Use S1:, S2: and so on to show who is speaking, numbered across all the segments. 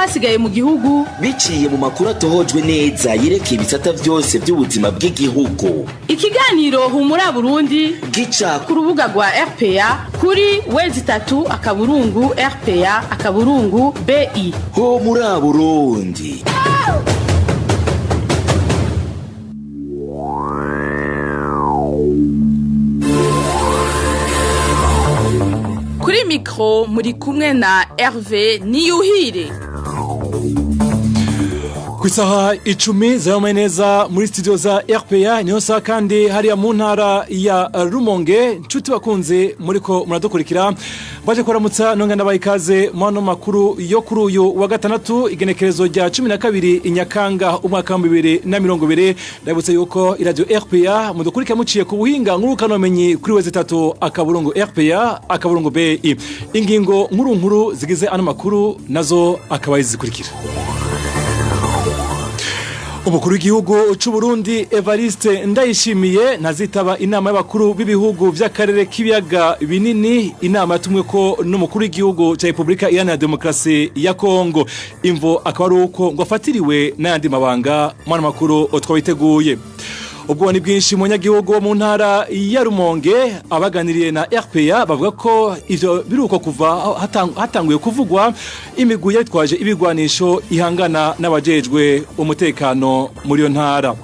S1: twasigaye mu gihugu
S2: biciye mu makuru atohojwe neza yerekeye ibisata byose by'ubuzima bw'igihugu.
S1: Ikiganiro Humura Burundi
S2: gica
S1: ku rubuga rwa RPA kuri www.rpa.bi.
S2: Humura Burundi.
S1: Kuri mikro muri kumwe na Hervé NIYUHIRE.
S3: Kuisaha 10 za neza muri studio za RPA niho sa kandi hariya mu ntara ya Rumonge nshuti bakunze muriko muradukurikira baje kuramutsa nonga ndabayikaze mu makuru yo kuri uyu wa gatandatu igenekerezo rya 12 Nyakanga umwaka wa 2020 ndabutse yuko iradio RPA mudukurika muciye ku buhinga ngurukanomenyi kuri wezi 3 akaburungu RPA akaburungu BI ingingo nkuru zigize ano makuru nazo akabaye zikurikira. Umukuru w'igihugu c'u Burundi Evariste Ndayishimiye nazitaba inama y'abakuru b'ibihugu vy'akarere k'ibiyaga binini, inama yatumwe ko n'umukuru w'igihugu ca Republika Iharanira Demokarasi ya Kongo. Imvo akaba ari uko ngo afatiriwe n'ayandi mabanga mu makuru twabiteguye. Ubwo ni bwinshi mu nyagihugu mu ntara ya Rumonge abaganiriye na RPA bavuga ko ivyo biruko kuva hatanguye kuvugwa imigwi yitwaje ibigwanisho ihangana n'abajejwe umutekano muri yo ntara.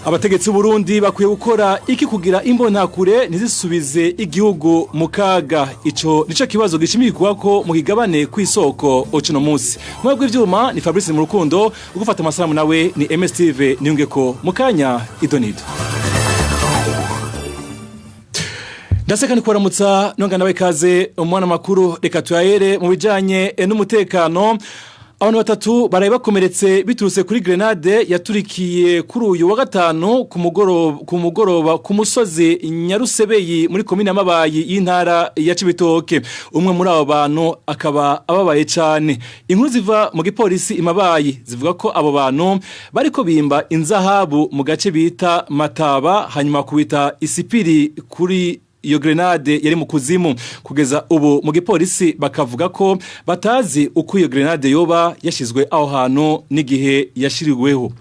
S3: Abategetsi Burundi bakwiye gukora iki kugira imbonakure ntizisubize igihugu mu kaga. Ico nico kibazo gishimikwa ko mu kigabane kw'isoko ocuno munsi. Mwebwe ivyuma ni Fabrice mu rukundo ugufata amasalamu nawe ni MSTV niyunge ko mukanya idonido. Ndaseka ni kuramutsa nonga nawe kaze umwana makuru reka tuyahere mu bijanye n'umutekano. Abantu batatu baraye bakomeretse biturutse kuri grenade yaturikiye kuri uyu wa gatanu ku mugoroba ku musozi Nyarusebeyi muri komine y'Amabayi y'intara ya Cibitoke. Umwe muri abo bantu akaba ababaye cyane. Inkuru ziva mu gipolisi Imabayi zivuga ko abo bantu bariko bimba inzahabu mu gace bita Mataba hanyuma kubita isipiri kuri iyo grenade yari mu kuzimu. Kugeza ubu mu gipolisi bakavuga ko batazi uko iyo grenade yoba yashizwe aho hantu n'igihe yashiriweho.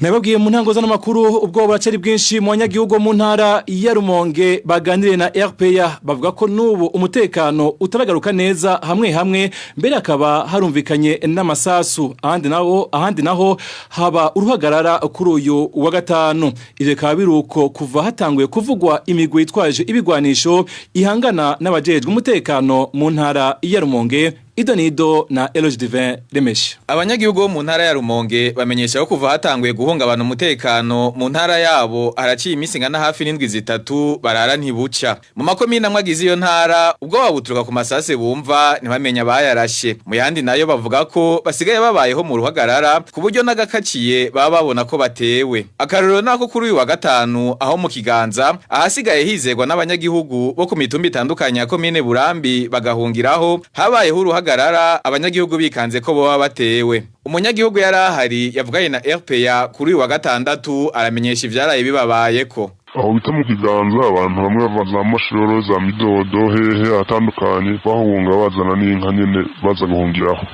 S3: Nababwiye mu ntango z'amakuru ubwo buracari bwinshi mu banyagihugu mu ntara ya Rumonge baganiriye na RPA bavuga ko nubu umutekano utaragaruka neza hamwe mbere akaba harumvikanye n'amasasu ahandi naho haba uruhagarara kuri uyu wa gatanu. Ivyo kaba biruko kuva hatanguye kuvugwa imigwi yitwaje ibigwanisho ihangana n'abajejwe umutekano mu ntara ya Rumonge. Idonido na Eloge Divin Remesha.
S4: Abanyagihugu mu ntara ya Rumonge bamenyesha ko kuva hatanguye guhungabana umutekano mu ntara yabo haraciye iminsi ngana hafi n'indwi zitatu barara ntibuca. Mu makomine amwagize iyo ntara ubwo babuturuka ku masase bumva ntibamenya bayarashe. Mu yandi nayo bavuga ko basigaye babayeho mu ruhagarara ku buryo nagakaciye baba babona ko batewe. Akarorero nako kuri uyu wa gatanu aho mu Kiganza ahasigaye hizegwa n'abanyagihugu bo ku mitumba itandukanye ya komine Burambi bagahungiraho habayeho uruhagarara abanyagihugu bikanze ko boba batewe. Umunyagihugu yarahari yavuganye na RPA kuri uyu wa gatandatu aramenyesha ivyaraye bibabayeko.
S5: Aho bita mu Kiganza abantu bamwe bava amashoro za midodo hehe atandukanye bahunga bazana n'inka nyene baza guhungiraho.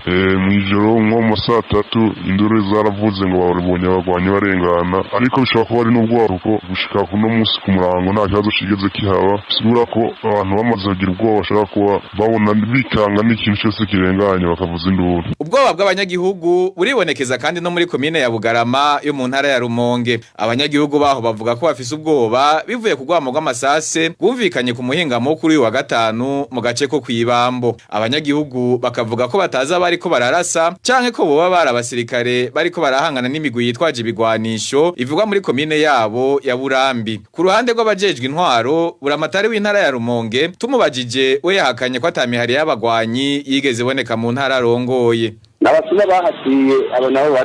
S5: Mwijoro nko mu saa 3 induru zaravuze ngo babonye abagwanyi barengana ariko bishobora kuba ari n'ubwaruko gushika kuno munsi ku murango nta kibazo kigeze kihaba. Sigura ko abantu bamaze kugira ubwoba bashaka kuba babona bikanga n'ikintu cyose kirenganye bakavuza induru.
S4: Ubwoba bw'abanyagihugu buribonekeza kandi no muri komine ya Bugarama yo mu ntara ya Rumonge. Abanyagihugu baho bavuga ko bafise ubwoba bivuye kugwamo rw'amasase bumvikanye ku muhingamo kuri wa gatanu mu gace ko kwibambo. Abanyagihugu bakavuga ko bataza bariko bararasa canke ko boba barabasirikare bariko barahangana n'imigwi yitwaje ibigwanisho ivugwa muri komine yabo ya Burambi. Ku ruhande rw'abajejwe intwaro buramatari w'intara ya Rumonge tumubajije we yahakanye ko atamihari y'abagwanyi yigeze boneka mu ntara rongoye.
S6: N'abasuma bahatiye abo nabo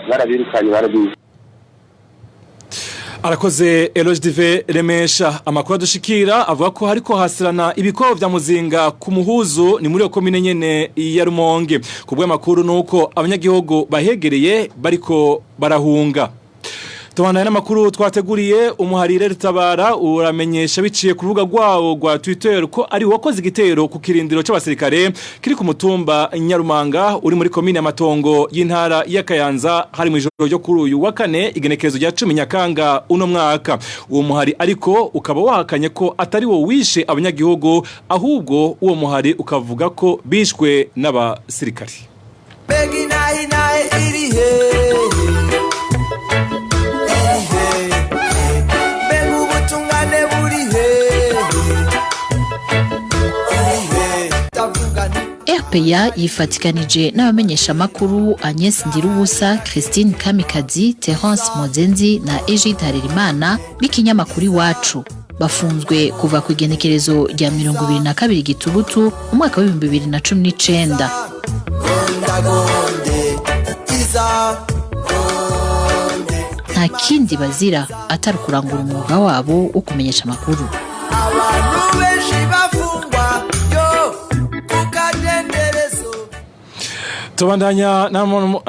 S6: barabirukanye barabizi.
S3: Arakoze Eloge Divin Remesha. Amakuru adushikira avuga ko hariko hasirana ibikovo vya muzinga ku muhuzu ni muri yo komine nyene ya Rumonge. Kubwe makuru nuko abanyagihugu bahegereye bariko barahunga. Tubandanya n'amakuru twateguriye umuharire rutabara uramenyesha biciye ku rubuga rwawo rwa Twitter ko ari wakoze igitero ku kirindiro c'abasirikare kiri ku mutumba Nyarumanga uri muri komine Matongo y'intara ya Kayanza hari mu ijoro ryo kuri uyu wa kane igenekerezo rya 10 Nyakanga uno mwaka. Uwo muhari ariko ukaba wahakanye ko atari wo wishe abanyagihugu ahubwo uwo muhari ukavuga ko bishwe n'abasirikare.
S7: RPA yifatikanije n'abamenyesha makuru Agnes Ndirubusa, Christine Kamikazi, Terence Mozenzi na Egide Harerimana b'ikinyamakuru Iwacu. Bafunzwe kuva ku igenekerezo rya 22 Gitugutu umwaka wa 2019. Nta kindi bazira atari kurangura umwuga wabo wo kumenyesha amakuru.
S8: Abantu benshi bafungwa yo kukadenderezo.
S3: Tubandanya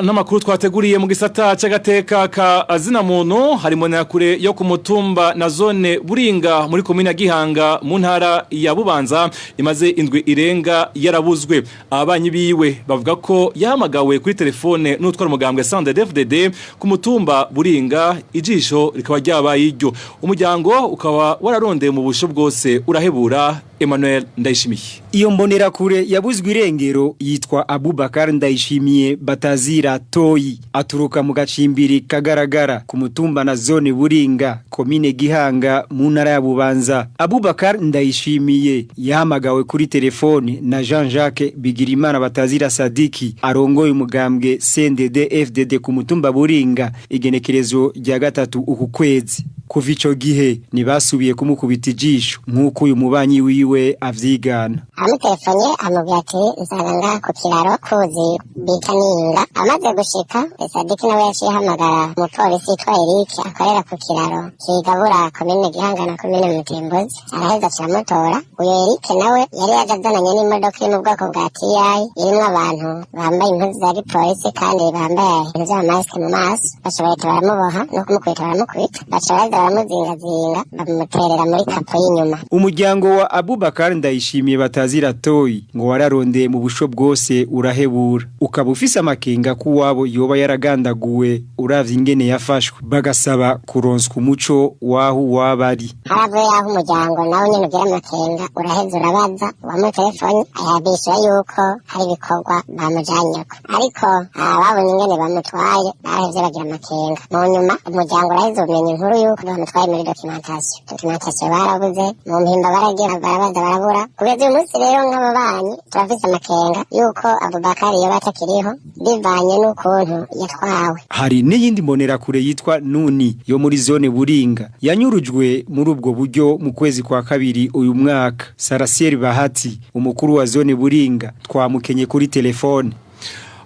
S3: n'amakuru twateguriye mu gisata c'agateka ka azina muntu harimo na kure yo ku mutumba na zone Buringa muri komine Gihanga mu ntara ya Bubanza imaze indwi irenga yarabuzwe. Ababanyi biwe bavuga ko yahamagawe kuri telefone n'utwara umugambwe CNDD-FDD ku mutumba Buringa ijisho rikaba ryabaye iryo. Umuryango ukaba wararondeye mu busho bwose urahebura. Emmanuel Ndayishimiye.
S9: Iyo mbonera kure yabuzwe irengero yitwa Abubakar Ndayishimiye Batazira Toyi aturuka mu gacimbiri kagaragara ku mutumba na zone Buringa komine Gihanga mu ntara ya Bubanza. Abubakar Ndayishimiye yahamagawe kuri telefone na Jean-Jacques Bigirimana Batazira Sadiki arongoye umugambwe CNDD-FDD ku mutumba Buringa igenekerezo rya 3 uku kwezi. Kuva ico gihe nibasubiye kumukubita ijisho nkuko uyu mubanyi wiwe avyigana.
S10: Amutelefone amubwira ati nsanga ku kiraro kuzi bitaninga amaze gushika Sadiki nawe yaciye hamagara umupolisi yitwa Eric akorera ku kiraro kigabura komine Gihanga na komine Mutimbuzi araheza cyamutora. Uyo Eric nawe yari yajazananye n'imodoka iri mu bwoko bwa TI irimo abantu bambaye impuzu za polisi kandi bambaye ibintu by'amask mu maso bashoboye baramuboha no kumukubita baramukubita bashoboye baramuzingazinga bamuterera muri kapo y'inyuma.
S9: Umuryango wa Abubakar Ndayishimiye Batazira Toyi ngo wararondeye mu busho bwose urahebura ukaba ufise amakenga ku wabo yoba yaragandaguwe uravye ingene yafashwe bagasaba kuronswa umuco waho wabari.
S10: Haravuye aho umuryango nawe nyene ugira amakenga uraheza urabaza wa telefone ayabishura yuko hari ibikorwa bamujanyeko ariko ababonye ingene bamutwaye barahevye bagira amakenga. Mu nyuma umuryango uraheza umenye inkuru yuko bamutwaye muri documentation barabuze mu mpimba baragira barabaza barabura. Kugeza uyu munsi rero nk'ababanyi turafise amakenga yuko Abubakar iyo batakiriho bivanye n'ukuntu yatwawe.
S9: Hari n'iyindi mbonera kure yitwa Nuni yo muri zone Buringa yanyurujwe muri ubwo buryo mu kwezi kwa kabiri uyu mwaka. Sarasieri Bahati umukuru wa zone Buringa twamukenye kuri telefone.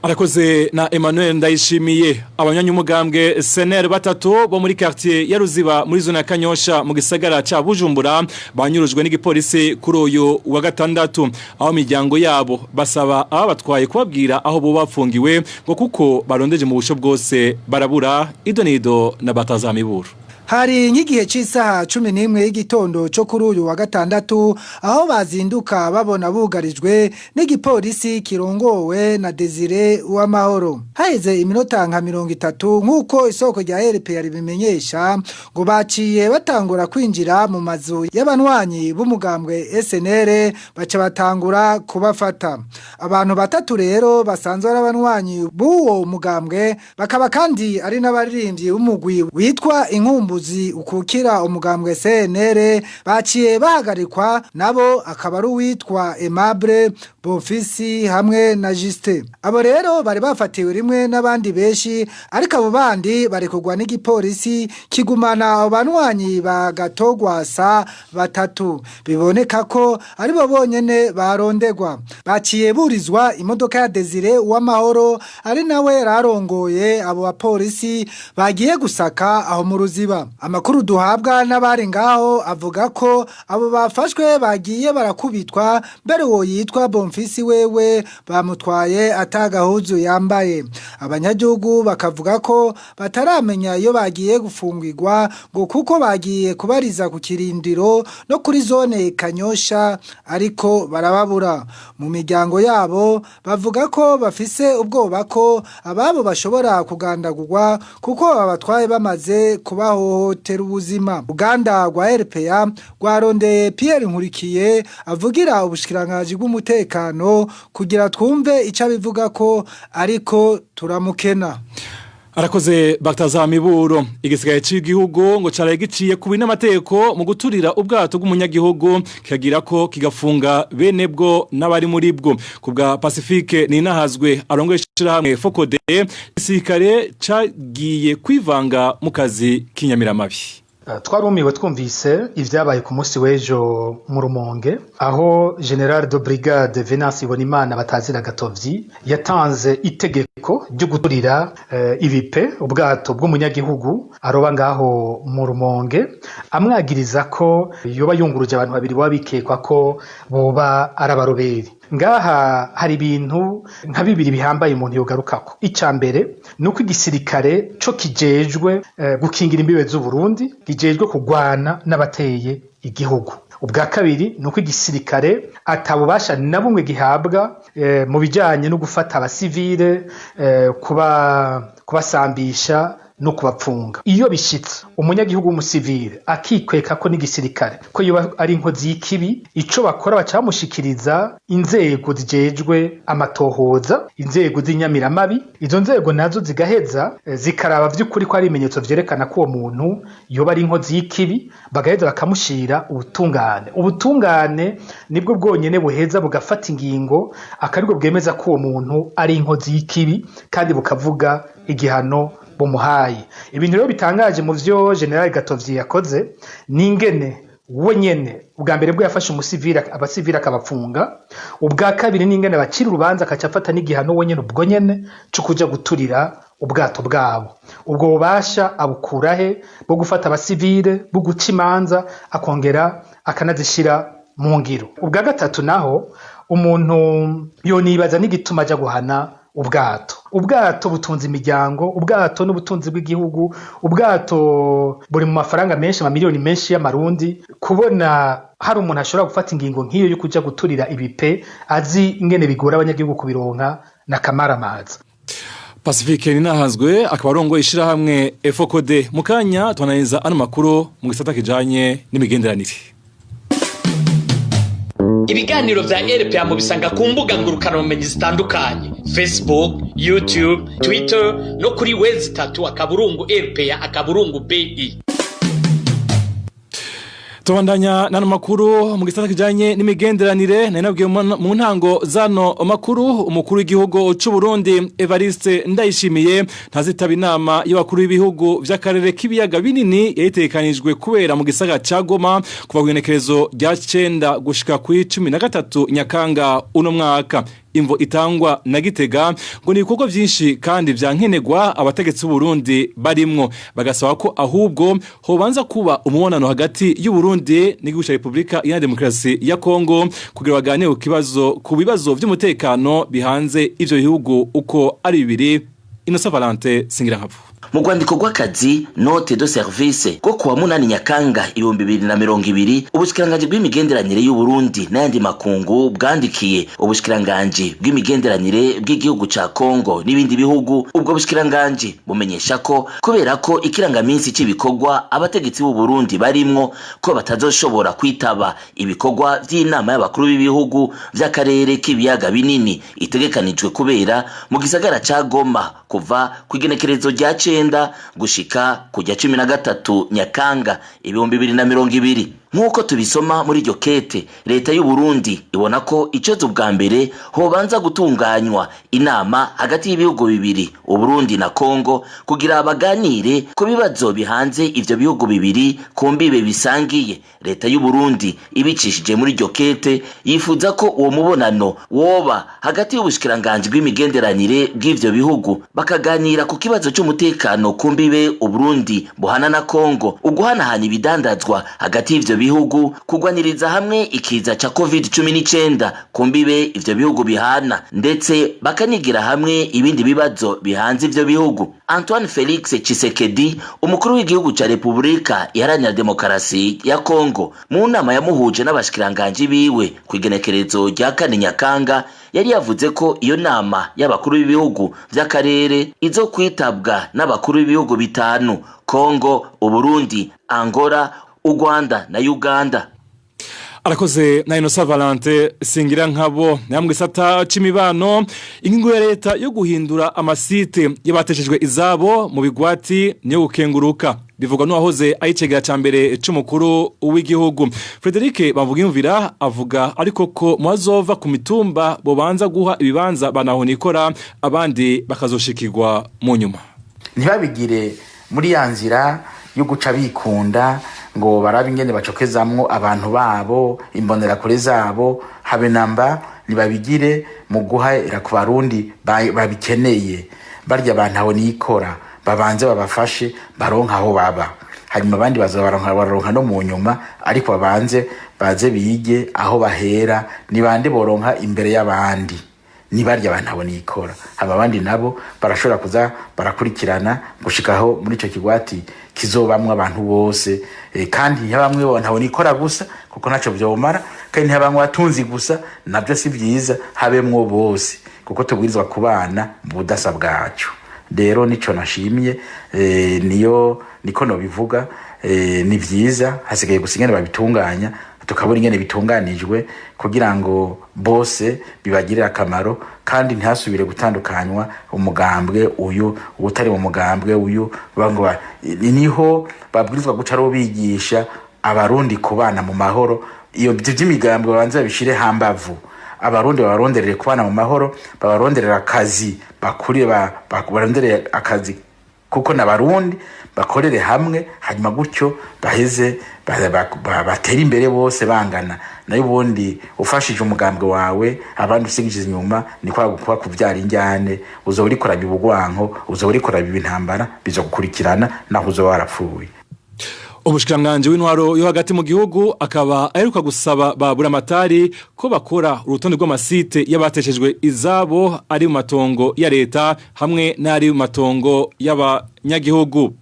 S3: Arakoze na Emmanuel Ndayishimiye. Abanyanyu umugambwe SNL batatu bo muri quartier ya Ruziba muri zone ya Kanyosha mu gisagara ca Bujumbura banyurujwe n'igipolisi kuri uyu wa gatandatu. Aho miryango yabo basaba abatwaye kubabwira aho bo bafungiwe ngo kuko barondeje mu busho bwose barabura. Idonido na Batazamiburu.
S11: Hari nk'igihe cy'isaha 11 y'igitondo cyo kuri uyu wa gatandatu aho bazinduka babona bugarijwe n'igipolisi kirongowe na Desire Uwamahoro. Haheze iminota nka 30 nk'uko isoko rya RPA ribimenyesha ngo baciye batangura kwinjira mu mazu y'abanwanyi b'umugambwe SNL baca batangura kubafata. Abantu batatu rero basanzwe ari abanwanyi b'uwo mugambwe bakaba kandi ari n'abaririmbyi b'umugwi witwa Inkumbu ukukira umugambwe CNL baciye bahagarikwa nabo akaba ari uwitwa Aimable Bofisi hamwe na Juste. Abo rero bari bafatiwe rimwe n'abandi beshi ariko abo bandi bari kugwa n'igipolisi kigumana abanwanyi bagatogwasa batatu. Biboneka ko ari bo bonyene barondegwa. Baciye burizwa imodoka ya Desire Uwamahoro ari nawe rarongoye abo bapolisi bagiye gusaka aho mu Ruziba. Amakuru duhabwa n'abari ngaho avuga ko abo bafashwe bagiye barakubitwa mbere wo yitwa Bonfisi wewe bamutwaye atagahuzu yambaye. abanyagihugu bakavuga ko bataramenya iyo bagiye gufungirwa ngo kuko bagiye kubariza ku kirindiro no kuri zone Kanyosha ariko barababura mu miryango yabo bavuga ko bafise ubwoba ko ababo bashobora kugandagurwa kuko abatwaye bamaze kubahohotera ubuzima. Uganda rwa RPA rwarondeye Pierre Nkurikiye avugira ubushikiranganji bw'umutekano kugira twumve ico abivuga ko ariko turamukena.
S3: Arakoze Baktaza Miburo igisigaye cy'igihugu ngo caraye giciye ku binamateko mu guturira ubwato bw'umunyagihugu kikagira ko kigafunga bene bwo n'abari muri bwo kubwa Pacifique ninahazwe arongeshira hamwe Fokode isikare cagiye kwivanga mu kazi k'inyamiramabi.
S12: Twarumiwe twumvise ivyabaye ku munsi w'ejo mu Rumonge aho General de Brigade Venance Ibonimana batazira Gatovyi yatanze itegeko ryo guturira ibipe ubwato bw'umunyagihugu aroba ngaho mu Rumonge amwagiriza ko yoba yunguruje abantu babiri wabikekwa ko boba arabaroberi. Ngaha hari ibintu nka bibiri bihambaye umuntu yogarukako. Icambere nuko igisirikare co kijejwe gukingira imbibe z'u Burundi kijejwe kugwana n'abateye igihugu. Ubwa kabiri nuko igisirikare atabubasha na bumwe gihabwa mu bijanye no gufata abasivile kubasambisha no kubapfunga. Iyo bishitse umunyagihugu w'umusivile akikweka ko n'igisirikare ko yoba ari inkozi y'ikibi ico bakora bacamushikiriza inzego zijejwe amatohoza, inzego z'inyamiramabi. Izo nzego nazo zigaheza zikaraba vy'ukuri ko ari ibimenyetso vyerekana ko uwo muntu yoba ari inkozi y'ikibi bagaheza bakamushira ubutungane nibwo bwonyene buheza bugafata ingingo akaribwo bwemeza ko uwo muntu ari inkozi y'ikibi kandi bukavuga igihano bumuhaye. Ibintu rero bitangaje mu vyo General Gatovyi yakoze ningene we nyene ubwa mbere bwo yafashe umusivile abasivile akabapfunga, ubwa kabiri ningene bacira urubanza akacafata n'igihano we nyene ubwo nyene cyo kuja guturira ubwato bwabo. Ubwo bubasha abukurahe bwo gufata abasivile bwo guca imanza akongera akanazishira mu ngiro. Ubwa gatatu naho umuntu yonibaza n'igituma aja guhana ubwato butunze imiryango, ubwato n'ubutunzi bw'igihugu, ubwato buri mu mafaranga menshi amamiliyoni menshi y'amarundi. Kubona hari umuntu ashobora gufata ingingo nk'iyo yo kuja guturira ibipe azi ingene bigora abanyagihugu kubironka na kamaramaza.
S3: Pacifique ninahazwe akaba arongoye ishirahamwe Fokode. Mukanya twananiza ano makuru mu gisata kijanye n'imigenderanire.
S13: Ibiganiro vya RPA mu bisanga ku mbuga ngurukana bumenyi zitandukanye: Facebook, YouTube, Twitter no kuri website akaburungu RPA akaburungu BI.
S3: Tubandanya nano makuru mu gisata kijanye n'imigenderanire nanabwiye mu ntango zano makuru umukuru w'igihugu c'u Burundi Evariste Ndayishimiye ntazitaba inama y'abakuru b'ibihugu vy'akarere k'ibiyaga binini yayitekanijwe kubera mu gisagara ca Goma kuva kwigenekerezo rya 9 gushika ku 13 Nyakanga uno mwaka. Imvo itangwa na Gitega ngo ni ibikorwa vyinshi kandi vyankenegwa abategetsi b'u Burundi barimwo, bagasaba ko ahubwo hobanza kuba umubonano hagati y'u Burundi n'igihugu ca Republika ya Demokarasi ya Kongo kugira baganire ku bibazo vy'umutekano bihanze ivyo bihugu uko ari bibiri. Innocent Valente Singirankabo.
S2: Mu rwandiko rw'akazi note de service ko kuwa 8 Nyakanga 2020 ubushikiranganji bw'imigenderanire y'u Burundi n'andi makungu bwandikiye ubushikiranganji bw'imigenderanire bw'igihugu ca Kongo n'ibindi bihugu. Ubwo bushikiranganji bumenyesha ko kubera ko ikirangaminsi cy'ibikorwa abategetsi b'u Burundi barimwo ko batazoshobora kwitaba ibikorwa vy'inama y'abakuru b'ibihugu vy'akarere k'ibiyaga binini itegekanijwe kubera mu gisagara ca Goma kuva kwigenekerezo rya 9 gushika kujya 13 Nyakanga 2020. Nkuko tubisoma muri iryo kete, leta y'u Burundi ibona ko icozo bwa mbere hobanza gutunganywa inama hagati y'ibihugu bibiri u Burundi na Kongo kugira abaganire ku bibazo bihanze ivyo bihugu bibiri kumbibe bisangiye. Leta y'u Burundi ibicishije muri iryo kete yifuza ko uwo mubonano woba hagati y'ubushikiranganji bw'imigenderanire bw'ivyo bihugu bakaganira ku kibazo cy'umutekano kumbibe u Burundi buhana na Kongo, uguhanahana ibidandazwa hagati y'ivyo bihugu kugwaniriza hamwe ikiza ca COVID-19 kumbibe ivyo bihugu bihana ndetse bakanigira hamwe ibindi bibazo bihanze ivyo bihugu. Antoine Felix Tshisekedi umukuru w'igihugu ca Republika Iharanira Demokarasi ya Kongo mu nama yamuhuje n'abashikiranganje biwe kwigenekerezo rya kane Nyakanga yari yavuze ko iyo nama y'abakuru b'ibihugu vy'akarere izo kwitabwa n'abakuru b'ibihugu bitanu: Kongo, Uburundi, Angola, Uganda na Uganda.
S3: Arakoze na Innocent Valente singira nkabo namwe sata c'imibano ingingo ya leta yo guhindura amasite yabateshejwe izabo mu bigwati niyo gukenguruka bivugwa n'uwahoze ayicegera ca mbere c'umukuru w'igihugu. Frederic Bamvugimvira avuga ariko ko mwazova ku mitumba bobanza guha ibibanza banahonikora abandi bakazoshikirwa mu nyuma.
S14: Ntibabigire muri yanzira yo guca bikunda ngo barabe ingene bacokezamwo abantu babo imbonera kure zabo habe namba nibabigire mu guhera ku barundi babikeneye barya abantu aho nikora babanze babafashe baronka aho baba hanyuma abandi baronka no mu nyuma ariko babanze baze bige aho bahera nibande boronka imbere y'abandi nibarya abantu abo nikora aba bandi nabo barashobora kuza barakurikirana gushikaho muri ico kigwati kizobamwe abantu bose kandi ntibamwe bo ntaho nikora gusa kuko naco vyomara kandi ntibamwe batunzi gusa nabyo si vyiza habemwo bose kuko tubwirizwa kubana mu budasa bwacu. Rero nico nashimye niyo niko no bivuga ni vyiza hasigaye gusingana babitunganya tukabura ingene bitunganijwe kugira ngo bose bibagirira akamaro kandi ntihasubire gutandukanywa umugambwe uyu utari mu mugambwe uyu bango niho babwirizwa guca ro bigisha abarundi kubana mu mahoro iyo by'imigambwe banza bishire hambavu abarundi baronderere kubana mu mahoro babaronderera akazi bakuri baronderere akazi kuko n'abarundi bakorere hamwe hanyuma gutyo baheze batera imbere bose bangana nayo ubundi ufashije umugambwe wawe abandi usigije inyuma ni kwa gukwa kuvyara injyane uzo uri korabya ubugwanko uzo uri korabya intambara bizo gukurikirana naho uzo warapfuye.
S3: Ubushikiranganje w'intwaro yo hagati mu gihugu akaba aheruka gusaba babura amatari ko bakora urutonde rw'amasite y'abateshejwe izabo ari mu matongo ya leta hamwe n'ari mu matongo y'abanyagihugu.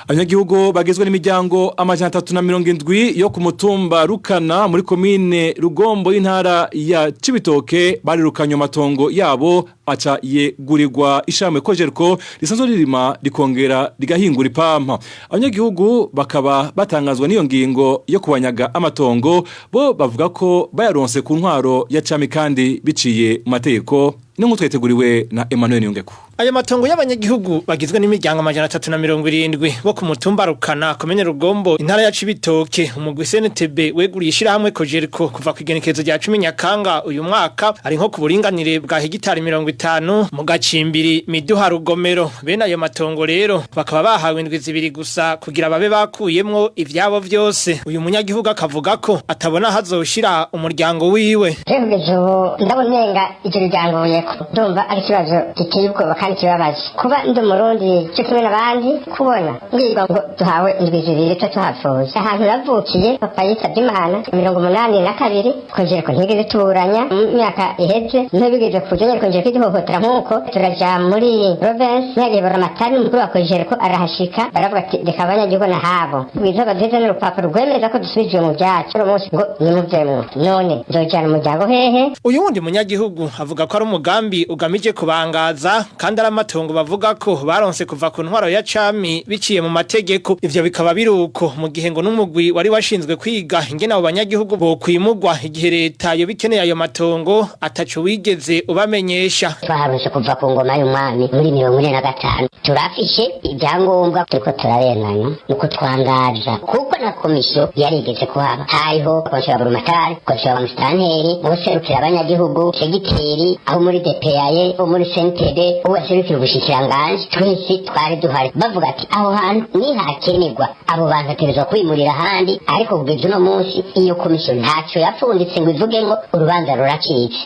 S3: Abanyagihugu bagizwe n'imiryango amajana 370 yo ku mutumba Rukana muri komine Rugombo y'intara ya Cibitoke barirukanye matongo yabo aca yegurirwa ishamwe kojerko risanzwe ririma rikongera rigahingura ipampa. Abanyagihugu bakaba batangazwa n'iyo ngingo yo kubanyaga amatongo bo bavuga ko bayaronse ku ntwaro ya cami kandi biciye mu mategeko. Ningu tweteguriwe na Emmanuel Nyongeku.
S15: Ayo matongo y'abanyagihugu bagizwe n'imiryango amajana 370 bo ku mutumba Rukana komene Rugombo intara ya Cibitoke umugwi SNTB weguriye ishirahamwe kojeriko kuva kwigenekezo rya 10 Nyakanga uyu mwaka ari nko ku buringanire bwa hegitari 50 mu gacimbiri miduha Rugomero. Bene ayo matongo rero bakaba bahawe indwi zibiri gusa kugira babe bakuyemwo ivyabo vyose. Uyu munyagihugu akavuga ko atabona hazoshira umuryango wiwe.
S10: Ejo ndabonenga icyo ryangoye ndumva ari kibazo giteye ubwoba kandi kibabaje kuba ndi umurundi cyo kimwe n'abandi kubona ngiga ngo duhawe indwi zibiri tuhapfuye ahantu navukiye papa yitabye Imana 82 kongera ko ntigeze turanya imyaka iheze ntibigeze kujya kongera kwihohotera nkuko turaja muri province yagiye baramatari mukuru bakongera ko arahashika baravuga ati reka abanyagihugu na habo biza badeze n'urupapuro rwemeza ko dusubije mu byacu umunsi ngo nimuvemo none nzojana umuryango hehe.
S15: Uyu wundi munyagihugu avuga ko ari umugambi ugamije kubangaza kandi ari amatongo bavuga ko baronse kuva ku ntwaro ya cami biciye mu mategeko. Ivyo bikaba biruko mu gihe ngo n'umugwi wari washinzwe kwiga ingene abo banyagihugu bo kwimugwa igihe leta yo bikeneye ayo matongo ataco wigeze ubamenyesha.
S10: Twaharuse kuva ku ngoma y'umwami muri 45 turafishe ibyangombwa turiko turarenganya nuko twangaza kuko na komisiyo yarigeze kuhaba hariho konshira burumatari konshira bamusitanteri userukira abanyagihugu segiteri aho muri DPA aho muri SNTB userukira ubushikiranganje twese twari duhari bavuga ati aho hantu ni hakenerwa abo bantu bategerezwa kwimurira handi ariko kugeza no munsi iyo komisiyo ntacyo yapfunditse ngo ivuge ngo urubanza ruracitse.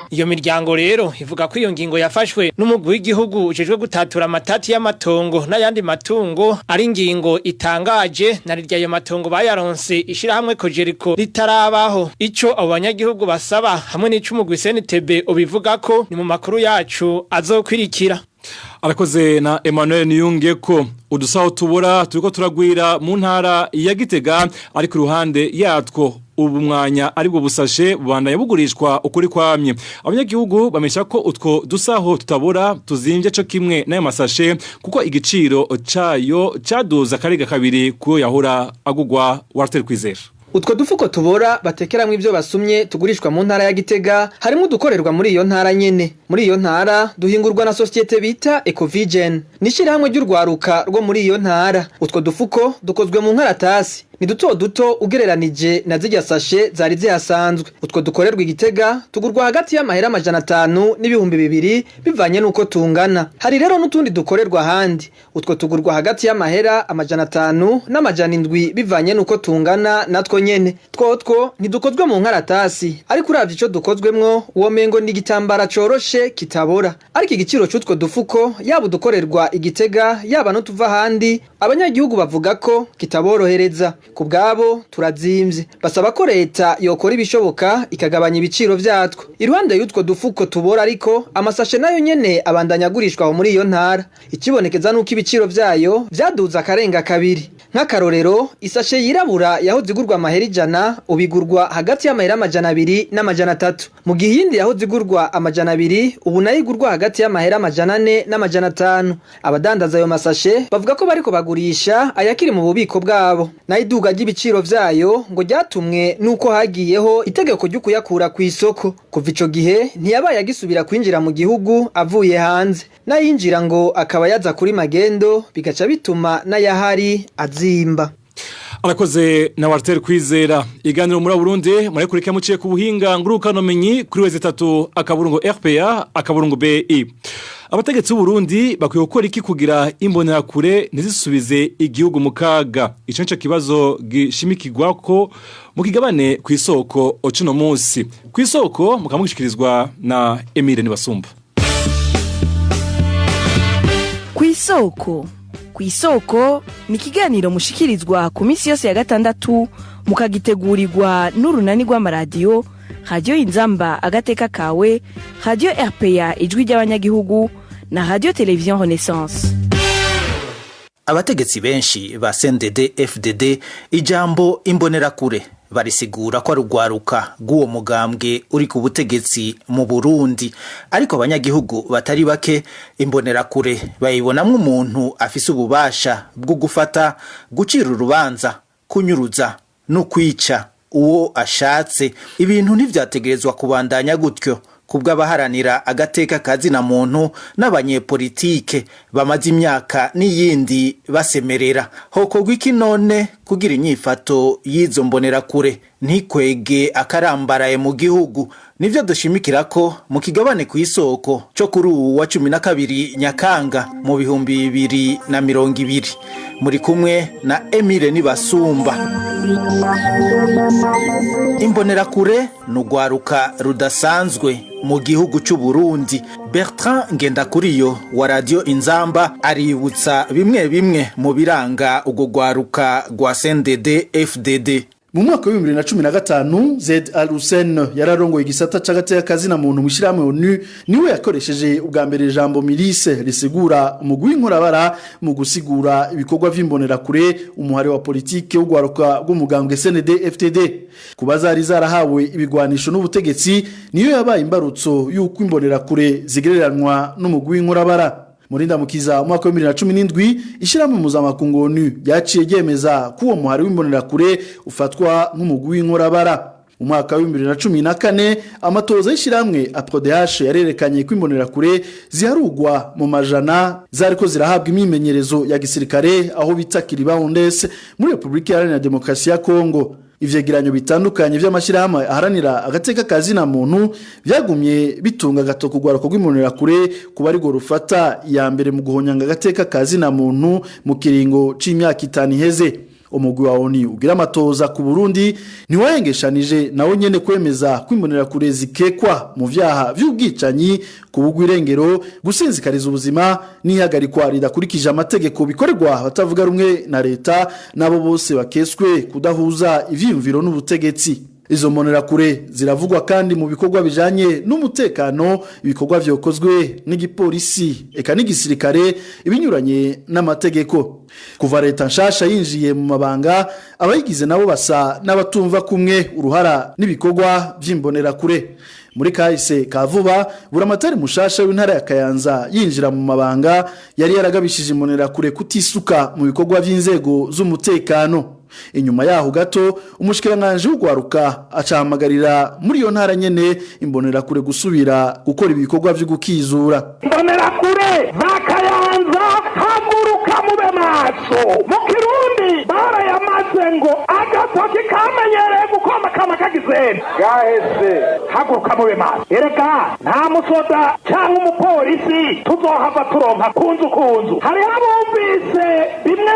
S15: Iyo miryango rero ivuga bavuga ko iyo ngingo yafashwe n'umugwi w'igihugu ujejwe gutatura amatati y'amatongo n'ayandi matungo ari ingingo itangaje na rirya ayo matongo bayaronse ishirahamwe Kojeriko ritarabaho. Ico abo banyagihugu basaba hamwe n'icumugwi CNTB ubivuga ko ni mu makuru yacu azokwirikira.
S3: Arakoze na Emmanuel Niyunge ko udusaho tubura turiko turagwira mu ntara ya Gitega ari ku ruhande yatwo ubu mwanya aribwo busashe bubandanya bugurishwa ukuri kwamye. Abanyagihugu bamesha ko utwo dusaho tutabura tuzimvye cyo kimwe n'aya masashe kuko igiciro cayo caduza kariga kabiri kuyo yahora agugwa Walter Kwizera.
S16: Utwo dufuko tubora batekeramwe ivyo basumye tugurishwa mu ntara ya Gitega harimo dukorerwa muri iyo ntara nyene. Muri iyo ntara duhingurwa na societe bita Ecovigen. Nishirahamwe ry'urwaruka rwo muri iyo ntara. Utwo dufuko dukozwe mu nkaratasi. Ni duto ugereranije na zirya sashe zari zihasanzwe. Utwo dukorerwa Igitega tugurwa hagati y'amahera 500 n'ibihumbi 200 bivanye nuko tungana. Hari rero n'utundi dukorerwa handi. Utwo tugurwa hagati y'amahera 500 n'amajana bivanye nuko tungana natwo nyene. Twotwo ntidukozwe mu nkaratasi, ariko uravye ico dukozwemwo uwo mengo ni igitambara coroshe kitabora. Ariko igiciro c'utwo dufuko yaba dukorerwa Igitega yaba no tuva handi abanyagihugu bavuga ko kitaborohereza. Kubgabo turazimvye basaba ko leta yokora ibishoboka ikagabanya ibiciro vyatwo. Iruhande y'utwo dufuko tubora ariko amasashe nayo nyene abandanya gurishwa aho muri iyo ntara. Ikibonekeza nuko ibiciro vyayo vyaduza akarenga kabiri. Nk'akarorero isashe yirabura yaho zigurwa amahera 100 ubigurwa hagati y'amahera 200 n'amajana 3. Mu gihe iyindi yaho zigurwa amajana 2 ubu nayo igurwa hagati y'amahera 400 n'amajana 5. Abadandaza ayo masashe bavuga ko bariko bagurisha ayakiri mu bubiko bwabo. Iduga ry'ibiciro vyayo ngo ryatumwe nuko hagiyeho itegeko ryo kuyakura ku isoko. Kuva ico gihe ntiyabaye agisubira kwinjira mu gihugu avuye hanze. Nayinjira ngo akaba yaza kuri magendo bigaca bituma n'ayahari azimba.
S3: Arakoze na Walter Kwizera. Iganiro muri Burundi murekurika muciye ku buhinga ngurukano menyi kuri weze 3 akaburungu RPA akaburungu BI. Abategetsi b'Uburundi bakwiye gukora iki kugira imbonera kure ntizisubize igihugu mu kaga. Ico nico kibazo gishimikirwa ko mu kigabane ku isoko ocuno munsi. Ku isoko mukamugishikirizwa na Emile Nibasumba.
S17: Ku isoko ni kiganiro mushikirizwa ku minsi yose ya gatandatu mukagitegurirwa n'urunani rw'amaradiyo Radio Inzamba agateka kawe, Radio RPA ijwi ry'Abanyagihugu na Radio Television Renaissance.
S18: Abategetsi benshi ba CNDD FDD ijambo imbonerakure barisigura ko arugwaruka guwo mugambwe uri ku butegetsi mu Burundi, ariko abanyagihugu batari bake imbonerakure bayibonamwe umuntu afise ububasha bwo gufata, gucira urubanza, kunyuruza no kwica uwo ashatse. Ibintu ntivyategerezwa kubandanya gutyo kubw'abaharanira agateka kazi na muntu n'abanyepolitike bamaze imyaka n'iyindi basemerera. Hokorwa iki none kugira inyifato y'izo mbonerakure ntikwege akarambaraye mu gihugu? Nivyo dushimikira ko mu kigabane ku isoko cyo kuri wa 12 Nyakanga mu 2020 muri kumwe na Emile Nibasumba. Imbonerakure n'ugwaruka rudasanzwe mu gihugu cy'u Burundi. Bertrand Ngendakuriyo wa Radio Inzamba aributsa bimwe mu biranga ugo gwaruka gwa CNDD FDD.
S19: Mu mwaka wa 2015 Zed Al-Hussein yararongoye igisata c'agateka kazi na muntu mushiramwe ONU, niwe yakoresheje ubwa mbere ijambo milice risigura umugwi w'inkorabara mu gusigura ibikorwa vy'imbonerakure umuhare wa politike w'ugwaruka rw'umugambwe CNDD FDD. Kubazari zarahawe ibigwanisho n'ubutegetsi niyo yabaye imbarutso y'uko imbonerakure zigereranwa n'umugwi w'inkorabara. Murinda mukiza mwaka wa 2017 ishirahamwe mpuzamakungu ONU yaciye yemeza ko uwo muhari w'imbonerakure ufatwa nk'umugwi w'inkorabara. Mu mwaka wa 2014 amatoza y'ishirahamwe APRODH yarerekanye ko imbonerakure ziharugwa mu majana zariko zirahabwa imyimenyerezo ya gisirikare aho bita Kiribahondese muri Republika Iharanira Demokarasi ya Kongo. Ivyegeranyo bitandukanye vy'amashirahamwe aharanira agateka kazi na muntu vyagumye bitunga gatoko gwaruko rw'imbonerakure kuba ari go rufata ya mbere mu guhonyanga agateka kazi na muntu mu kiringo c'imyaka 5 iheze. umugwi wa ONU ugira amatoza ku Burundi ntiwayengeshanije nawo nyene kwemeza kwimbonera kure zikekwa mu vyaha vy'ubwicanyi kubugwa irengero gusinzikariza ubuzima n'ihagarikwa ridakurikije amategeko bikorerwa batavuga rumwe na leta nabo bose bakeswe kudahuza ivyiyumviro n'ubutegetsi. Izo mbonerakure ziravugwa kandi mu bikorwa bijanye n'umutekano ibikorwa vyokozwe n'igipolisi eka n'igisirikare ibinyuranye n'amategeko. Kuva leta nshasha yinjiye mu mabanga abayigize nabo basa n'abatumva kumwe uruhara n'ibikorwa vy'imbonerakure. Muri kahise kavuba buramatari mushasha w'intara ya Kayanza yinjira mu mabanga yari yaragabishije imbonerakure kutisuka mu bikorwa vy'inzego z'umutekano. Inyuma yaho gato umushikiranganje w'ugwaruka acahamagarira muri iyo ntara nyene imbonerakure gusubira gukora ibikorwa vyo gukizura.
S20: Imbonerakure bakayanza haguruka mube maso mu Kirundi barayamaze ngo agatoki kamenyereye gukoma kama kagizeni gaheze haguruka mube maso. Erega nta musoda cyangwa umupolisi tuzohava turonka kunzu hari abumvise bimwe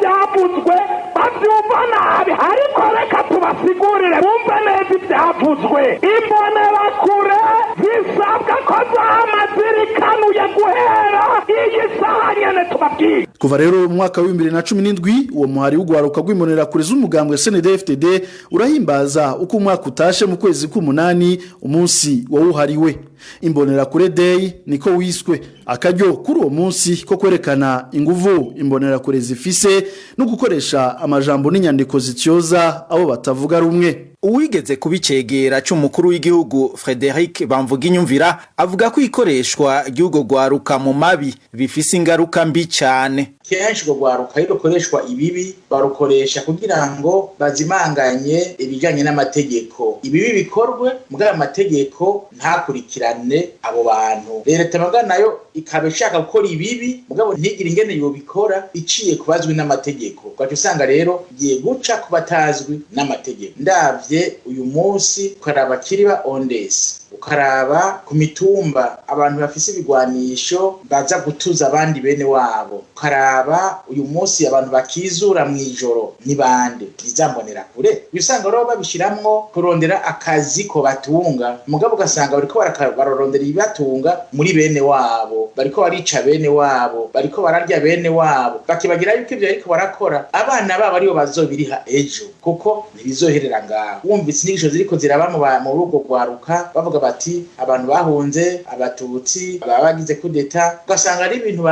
S20: byavuzwe bavyumva nabi ariko reka tubasigurire bumve neza ivyavuzwe. Imbonerakure zisabwa ko zamazirikanuye guhera iyi saha nyene tubabwire.
S19: Kuva rero mu mwaka wa 2017 uwo muhari w'ugwaruka rw'imbonerakure z'umugambwe SNDFTD urahimbaza uko umwaka utashe mu kwezi k'umunani umunsi wawuhariwe. Imbonerakure Day niko wiswe akaryo kuri uwo munsi ko kwerekana inguvu imbonerakure zifise no gukoresha amajambo n'inyandiko zityoza abo batavuga rumwe.
S18: Uwigeze kubicegera c'umukuru w'igihugu Frédéric Bamvuginyumvira avuga ko ikoreshwa ry'ugo gwaruka mu mabi bifise ingaruka mbi cyane.
S14: Kenshi go gwaruka ikoreshwa ibibi barukoresha kugira ngo bazimanganye ibijanye n'amategeko. Ibibi bikorwe mugaba amategeko ntakurikirane abo bantu. Leta magana nayo ikabe shaka gukora ibibi mugabo ntigire ingene yo bikora iciye kubazwi n'amategeko. Kwaje usanga rero giye guca kubatazwi n'amategeko. Ndavye uyu munsi ukaraba kiriba ondes ukaraba ku mitumba abantu bafise ibigwanisho baza gutuza abandi bene wabo ukaraba uyu munsi abantu bakizura mwijoro ni bande bizambonera kure bisanga rero babishiramwo kurondera akazi ko batunga mugabo gasanga bariko bararondera ibibatunga muri bene wabo bariko barica bene wabo bariko bararya bene wabo bakibagira yuko ivyo ariko barakora abana babo aribo bazobiriha ejo kuko ntibizoherera ngaho wumvise inyigisho ziriko ziraba mu rugo gwaruka bavuga bati abantu bahunze abatutsi babagize kudeta ugasanga ari ibintu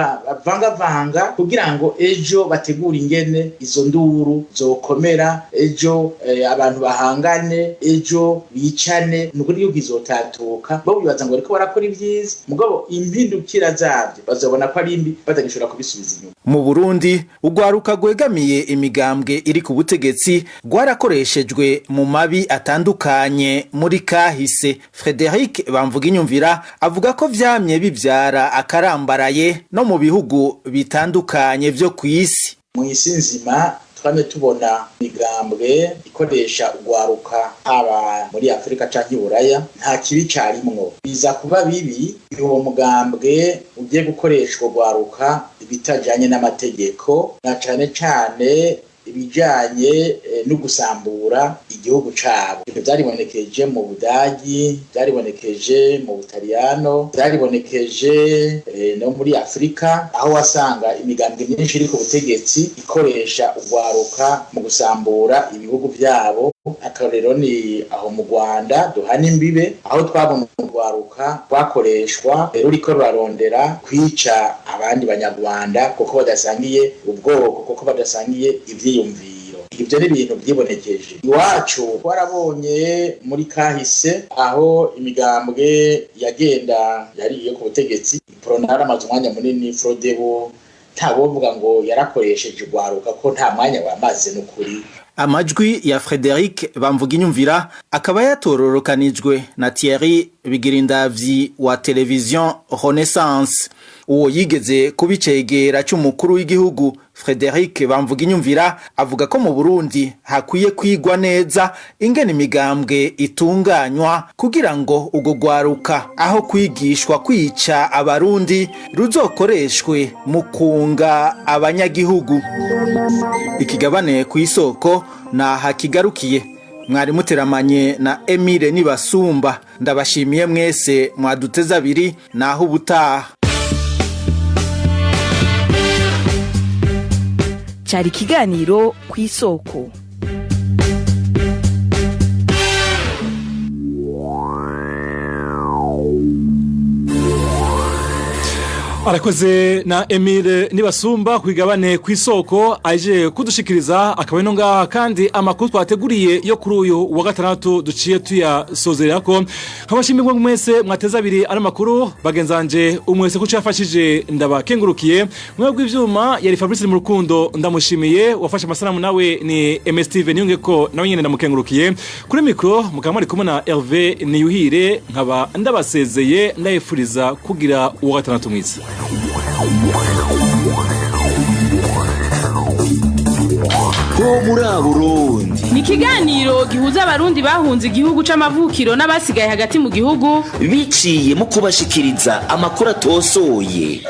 S14: bavanga kugira ngo ejo bategura ingene izo nduru zokomera ejo abantu bahangane ejo bicane nukuri yuko izotatuka bo bibaza ngo ariko barakora ibyiza mugabo impindukira zavyo bazobona ko ari imbi batagishobora kubisubiza inyuma.
S18: Mu Burundi ugwaruka gwegamiye imigambwe iri ku butegetsi gwarakoreshejwe mu mabi atandukanye muri kahise. Frédéric Bamvuginyumvira avuga ko vyamye bivyara akarambaraye no mu bihugu bitandukanye vyo kw'isi.
S14: Mu isi nzima twame tubona imigambwe ikoresha ugwaruka haba muri Afrika canke Buraya nta kibi carimwo biza kuba bibi uwo mugambwe ugiye gukoreshwa ugwaruka bitajanye n'amategeko na cane ibijanye no gusambura igihugu cabo. Byaribonekeje mu Budagi, byaribonekeje mu Butaliyano, byaribonekeje no muri Afrika aho wasanga imigambwe myinshi iri ku butegetsi ikoresha ugwaruka mu gusambura ibihugu byabo. Akarero ni aho mu Rwanda duhana imbibe aho twabona ugwaruka bakoreshwa ruriko rurarondera kwica abandi banyarwanda kuko badasangiye ubwoko kuko badasangiye ivyiyumviro. Ibyo ni ibintu byibonekeje iwacu twarabonye muri kahise aho imigambwe yagenda yari iyo ku butegetsi pronara amazumwanya munini Frodebo ntabovuga ngo yarakoresheje ugwaruka ko nta mwanya wamaze n'ukuri.
S18: Amajwi ya Frédéric Bamvuginyumvira akaba yatororokanijwe na Thierry Bigirindavyi wa television Renaissance. Uwo yigeze kubicegera c'umukuru w'igihugu Frederic Bamvuginyumvira avuga ko mu Burundi hakwiye kwigwa neza ingene imigambwe itunganywa kugira ngo ugo gwaruka aho kwigishwa kwica abarundi ruzokoreshwe mu kunga abanyagihugu. Ikigabane ku isoko na hakigarukiye. Mwari muteramanye na Emile Nibasumba. Ndabashimiye mwese mwaduteza abiri naho ubutaha.
S17: Cyari kiganiro ku isoko.
S3: Arakoze na Emile Nibasumba kwigabane ku isoko aje kudushikiriza akabeno ngaha kandi amakuru twateguriye yo kuri uyu wa gatandatu duciye tuyasozerako. Nkabashimye mwese mwateza abiri ari makuru bagenzanje umwese ko cyafashije ndabakengurukiye. Mwebwe ivyuma yari Fabrice mu rukundo ndamushimiye wafashe amasanamu nawe ni MSTV niyunge ko nawe nyene ndamukengurukiye. Kuri mikro mukamari kumwe na Hervé NIYUHIRE nkaba ndabasezeye ndayifuriza kugira uwa gatandatu mwiza.
S2: Ko muri Burundi
S1: ni ikiganiro gihuza abarundi bahunze igihugu c'amavukiro n'abasigaye hagati mu gihugu
S2: biciye mu kubashikiriza amakuru atosoye.